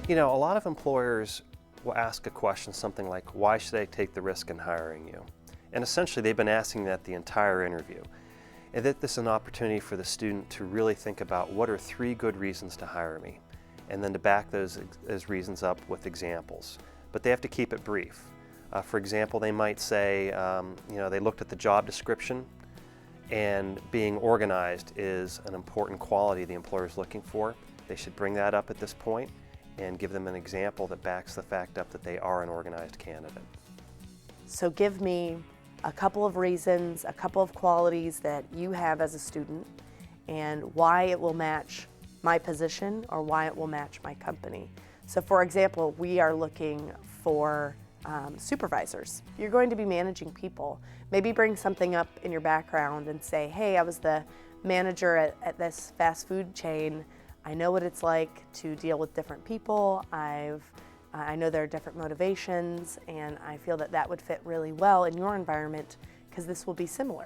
You know, a lot of employers will ask a question something like, why should I take the risk in hiring you? And essentially they've been asking that the entire interview. And that this is an opportunity for the student to really think about what are 3 good reasons to hire me, and then to back those reasons up with examples. But they have to keep it brief. For example, they might say, they looked at the job description, and being organized is an important quality the employer is looking for. They should bring that up at this point and give them an example that backs the fact up that they are an organized candidate. So give me a couple of reasons, a couple of qualities that you have as a student, and why it will match my position or why it will match my company. So for example, we are looking for supervisors. You're going to be managing people. Maybe bring something up in your background and say, hey, I was the manager at this fast food chain. I know what it's like to deal with different people. I know there are different motivations, and I feel that that would fit really well in your environment because this will be similar.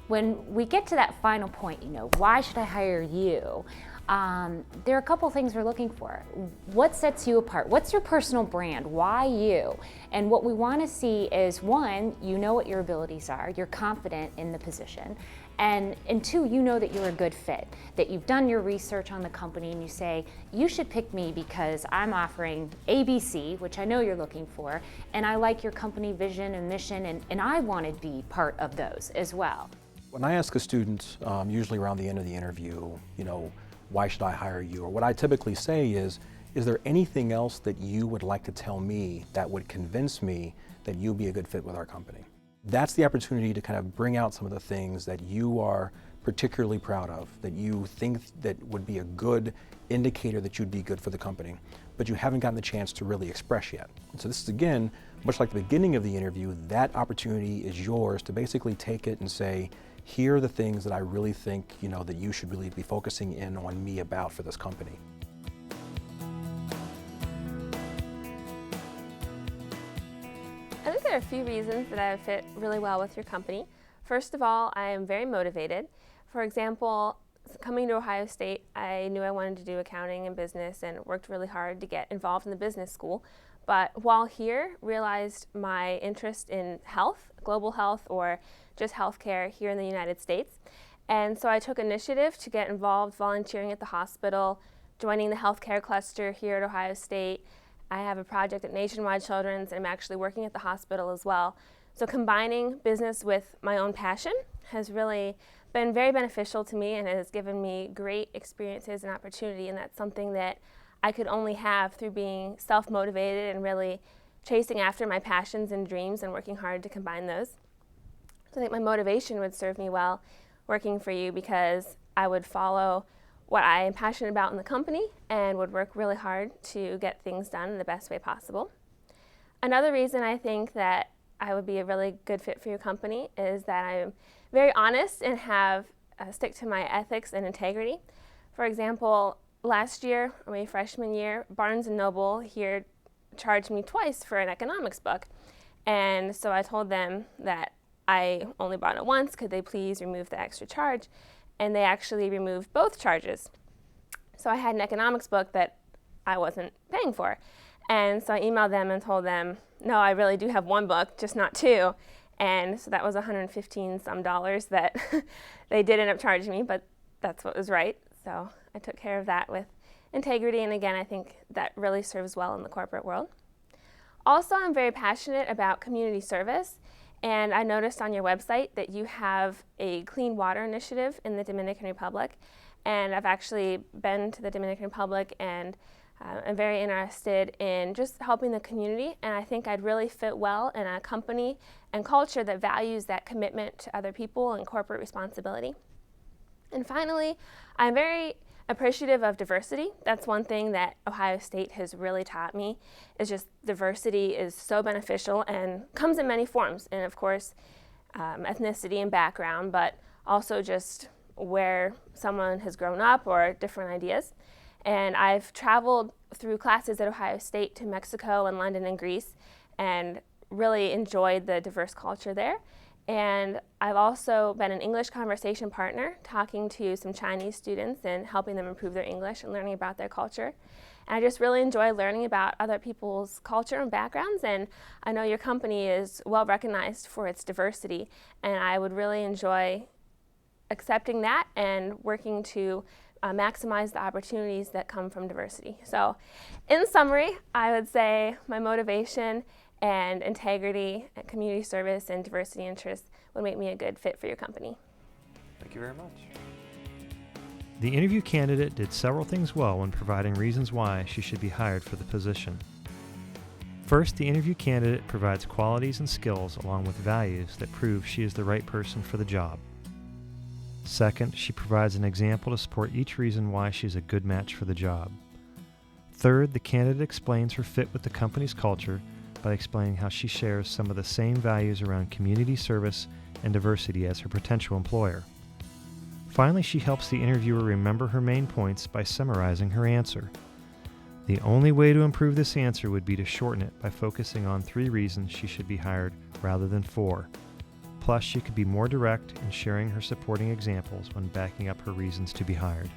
When we get to that final point, why should I hire you? There are a couple things we're looking for. What sets you apart? What's your personal brand? Why you? And what we want to see is, 1, you know what your abilities are, you're confident in the position, and 2, you know that you're a good fit, that you've done your research on the company and you say, you should pick me because I'm offering ABC, which I know you're looking for, and I like your company vision and mission, and I want to be part of those as well. When I ask a student, usually around the end of the interview, why should I hire you? Or what I typically say is there anything else that you would like to tell me that would convince me that you'd be a good fit with our company? That's the opportunity to kind of bring out some of the things that you are particularly proud of, that you think that would be a good indicator that you'd be good for the company, but you haven't gotten the chance to really express yet. And so this is, again, much like the beginning of the interview, that opportunity is yours to basically take it and say, here are the things that I really think, that you should really be focusing in on me about for this company. I think there are a few reasons that I would fit really well with your company. First of all, I am very motivated. For example, coming to Ohio State, I knew I wanted to do accounting and business and worked really hard to get involved in the business school. But while here, realized my interest in health, global health, or just healthcare here in the United States. And so I took initiative to get involved volunteering at the hospital, joining the healthcare cluster here at Ohio State. I have a project at Nationwide Children's, and I'm actually working at the hospital as well. So combining business with my own passion has really been very beneficial to me and has given me great experiences and opportunity, and that's something that I could only have through being self-motivated and really chasing after my passions and dreams and working hard to combine those. So I think my motivation would serve me well working for you because I would follow what I am passionate about in the company and would work really hard to get things done in the best way possible. Another reason I think that I would be a really good fit for your company is that I'm very honest and stick to my ethics and integrity. For example, last year, or my freshman year, Barnes & Noble here charged me twice for an economics book. And so I told them that I only bought it once, could they please remove the extra charge? And they actually removed both charges. So I had an economics book that I wasn't paying for. And so I emailed them and told them, no, I really do have one book, just not 2. And so that was $115 some that they did end up charging me, but that's what was right. So I took care of that with integrity, and again, I think that really serves well in the corporate world. Also, I'm very passionate about community service, and I noticed on your website that you have a clean water initiative in the Dominican Republic, and I've actually been to the Dominican Republic, and I'm very interested in just helping the community, and I think I'd really fit well in a company and culture that values that commitment to other people and corporate responsibility. And finally, I'm very appreciative of diversity. That's one thing that Ohio State has really taught me, is just diversity is so beneficial and comes in many forms. And of course, ethnicity and background, but also just where someone has grown up or different ideas. And I've traveled through classes at Ohio State to Mexico and London and Greece and really enjoyed the diverse culture there. And I've also been an English conversation partner, talking to some Chinese students and helping them improve their English and learning about their culture. And I just really enjoy learning about other people's culture and backgrounds, and I know your company is well recognized for its diversity, and I would really enjoy accepting that and working to maximize the opportunities that come from diversity. So in summary, I would say my motivation and integrity and community service and diversity interests would make me a good fit for your company. Thank you very much. The interview candidate did several things well when providing reasons why she should be hired for the position. First, the interview candidate provides qualities and skills along with values that prove she is the right person for the job. Second, she provides an example to support each reason why she is a good match for the job. Third, the candidate explains her fit with the company's culture by explaining how she shares some of the same values around community service and diversity as her potential employer. Finally, she helps the interviewer remember her main points by summarizing her answer. The only way to improve this answer would be to shorten it by focusing on 3 reasons she should be hired rather than 4. Plus, she could be more direct in sharing her supporting examples when backing up her reasons to be hired.